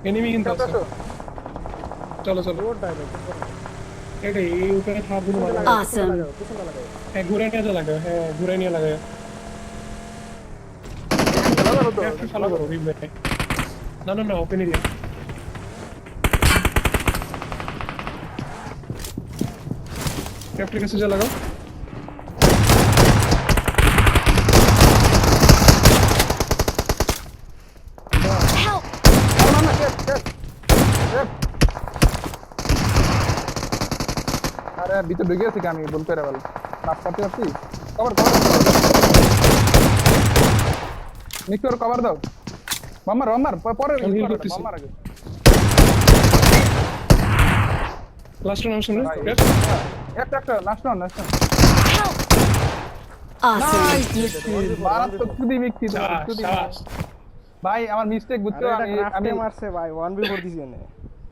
Enemy কিন্তু আছে চলো চলো এটাই এই উপরে থাকগুলো ভালো Awesome. হ্যাঁ ঘুরে নিয়ে লাগাও হ্যাঁ ঘুরে নিয়ে লাগাও একটু ফলো করো রিম ভাই না না না ওপেন এরিয়া ক্যাপ্টেন কাছে যা লাগাও Help! আরে ভিতরে ঢুকে গেছি আমি বলতে পারি বল মাফ করতে পারছি কভার কভার নিকর কভার দাও মামার মামার পরে আমি heal করতেছি। মামার আগে লাস্ট নাম শুনুন একটা লাস্ট ওয়ান Help! Awesome. মারাত্মক তুই মিক্সি শাবাশ শাবাশ ভাই আমার মিস্টেক বুঝছো আমি মারছে ভাই 1v4 দিছি এনে